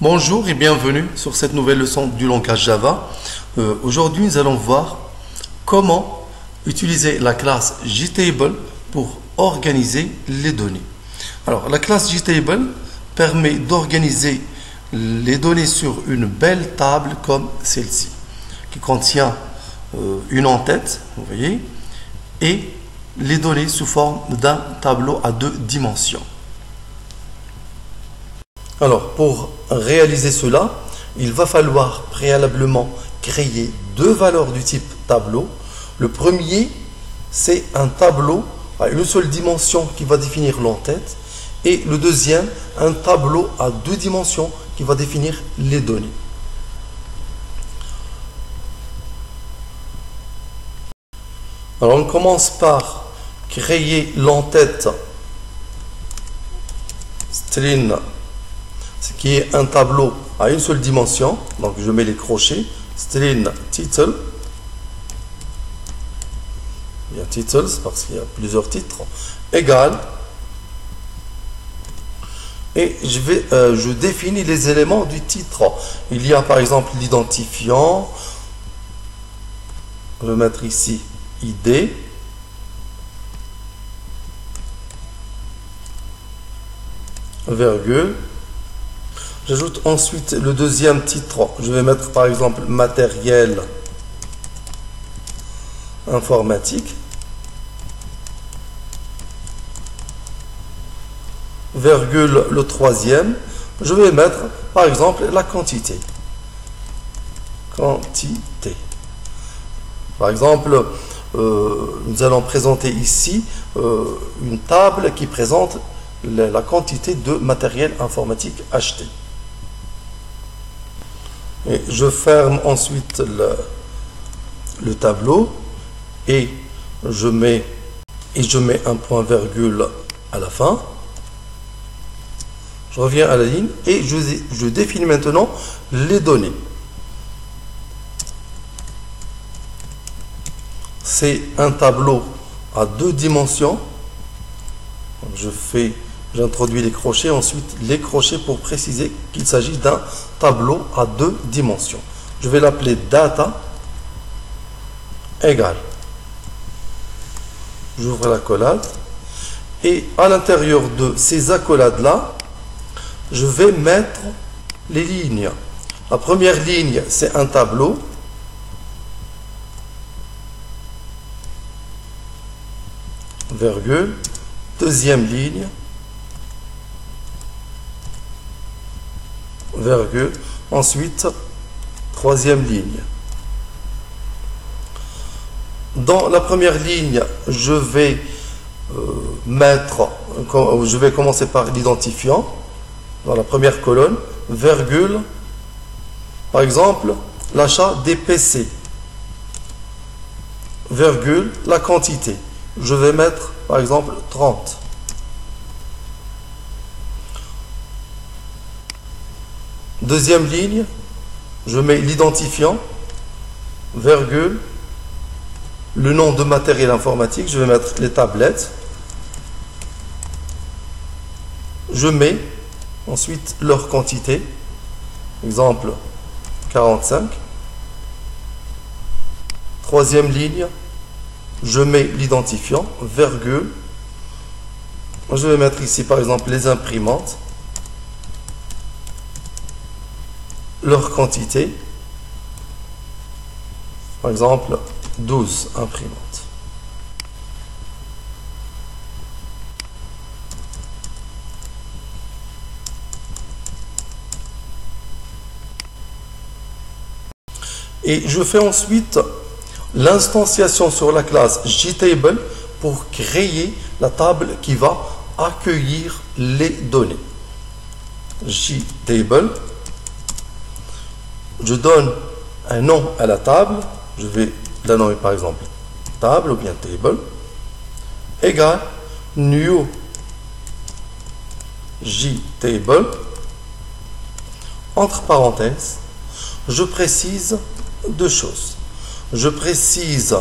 Bonjour et bienvenue sur cette nouvelle leçon du langage Java. Aujourd'hui, nous allons voir comment utiliser la classe JTable pour organiser les données. Alors, la classe JTable permet d'organiser les données sur une belle table comme celle-ci, qui contient une en-tête, vous voyez, et les données sous forme d'un tableau à 2 dimensions. Alors, pour réaliser cela, il va falloir préalablement créer deux valeurs du type tableau. Le premier, c'est un tableau à une seule dimension qui va définir l'en-tête. Et le deuxième, un tableau à 2 dimensions qui va définir les données. Alors, on commence par créer l'en-tête string, ce qui est un tableau à une seule dimension. Donc je mets les crochets, string title. Il y a titles parce qu'il y a plusieurs titres, égal. Et je définis les éléments du titre. Il y a par exemple l'identifiant. Je vais mettre ici ID. Virgule. J'ajoute ensuite le deuxième titre. Je vais mettre par exemple matériel informatique. Virgule le troisième. Je vais mettre par exemple la quantité. Quantité. Par exemple, nous allons présenter ici une table qui présente la quantité de matériel informatique acheté. Et je ferme ensuite le tableau et je mets un point virgule à la fin. Je reviens à la ligne et je définis maintenant les données. C'est un tableau à 2 dimensions. J'introduis les crochets, ensuite les crochets pour préciser qu'il s'agit d'un tableau à 2 dimensions. Je vais l'appeler data égale. J'ouvre l'accolade et à l'intérieur de ces accolades-là, je vais mettre les lignes. La première ligne, c'est un tableau. Virgule. Deuxième ligne. Virgule. Ensuite, troisième ligne. Dans la première ligne, je vais commencer par l'identifiant. Dans la première colonne, virgule, par exemple, l'achat des PC. Virgule, la quantité. Je vais mettre, par exemple, 30. Deuxième ligne, je mets l'identifiant, virgule, le nom de matériel informatique, je vais mettre les tablettes. Je mets ensuite leur quantité, exemple 45. Troisième ligne, je mets l'identifiant, virgule. Je vais mettre ici par exemple les imprimantes. Leur quantité, par exemple 12 imprimantes. Et je fais ensuite l'instanciation sur la classe JTable pour créer la table qui va accueillir les données. JTable. Je donne un nom à la table. Je vais la nommer par exemple table ou bien table. Égale new JTable. Entre parenthèses, je précise deux choses. Je précise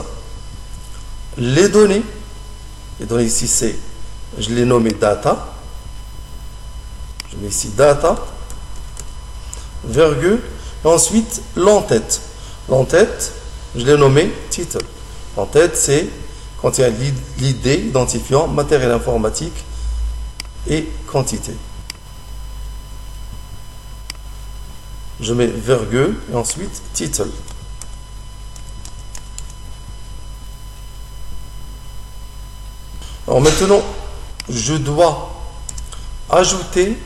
les données. Les données ici, je l'ai nommé data. Je mets ici data. virgule, et ensuite l'entête. L'entête, je l'ai nommé title. L'entête, c'est quand il y a l'idée, identifiant, matériel informatique et quantité. Je mets virgule et ensuite title. Alors maintenant, je dois ajouter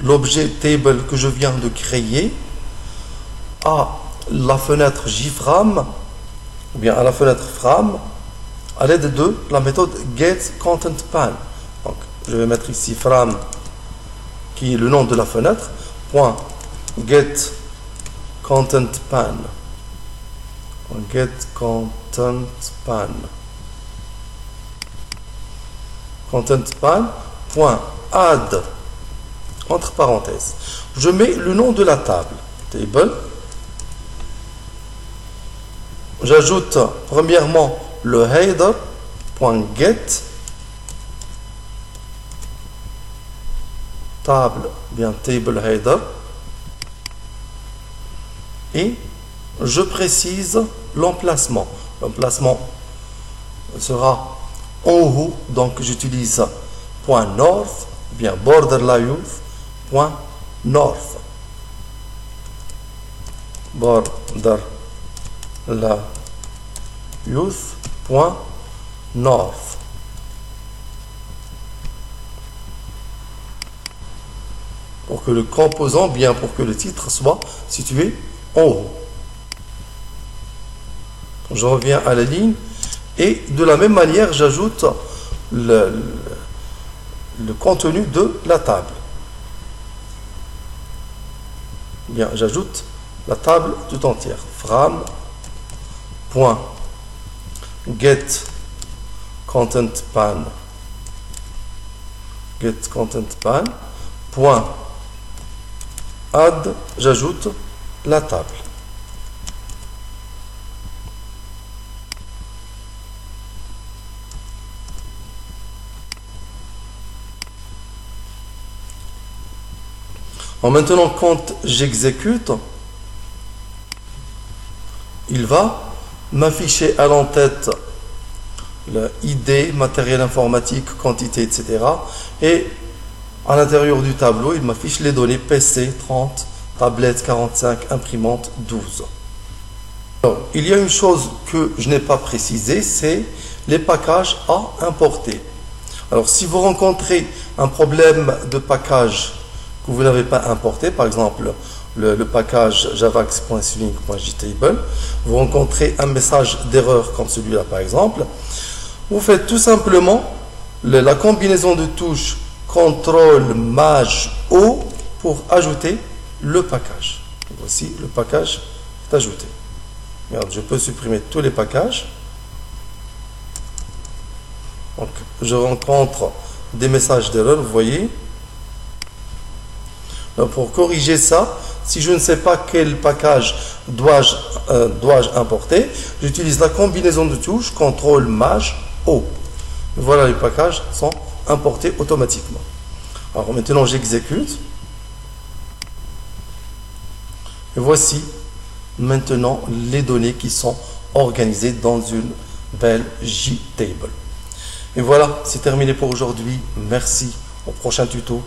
l'objet table que je viens de créer à la fenêtre JFrame ou bien à la fenêtre Frame à l'aide de la méthode getContentPan. Donc, je vais mettre ici Frame qui est le nom de la fenêtre, point getContentPan. GetContentPan. ContentPan, point add, entre parenthèses. Je mets le nom de la table, table. J'ajoute premièrement le header, point get, table, bien table header. Et je précise l'emplacement. L'emplacement sera en haut, donc j'utilise point north, bien border layout, point north. Border layout, point north. Pour que le composant, bien pour que le titre soit situé en haut. Je reviens à la ligne et de la même manière j'ajoute le contenu de la table. Bien, j'ajoute la table tout entière. Frame point get content pan point add, j'ajoute la table. Maintenant, quand j'exécute, il va m'afficher à l'entête l'ID, matériel informatique, quantité, etc. Et à l'intérieur du tableau, il m'affiche les données PC 30, tablette 45, imprimante 12. Alors, il y a une chose que je n'ai pas précisée, c'est les packages à importer. Alors, si vous rencontrez un problème de package que vous n'avez pas importé, par exemple le package javax.swing.jtable, vous rencontrez un message d'erreur comme celui-là par exemple, vous faites tout simplement la combinaison de touches CTRL-MAJ-O pour ajouter le package. Voici, le package est ajouté. Regarde, je peux supprimer tous les packages. Donc, je rencontre des messages d'erreur, vous voyez. Donc, pour corriger ça, si je ne sais pas quel package dois-je importer, j'utilise la combinaison de touches CTRL-MAJ-O. Voilà, les packages sont importés automatiquement. Alors maintenant, j'exécute. Et voici maintenant les données qui sont organisées dans une belle JTable. Et voilà, c'est terminé pour aujourd'hui. Merci. Au prochain tuto.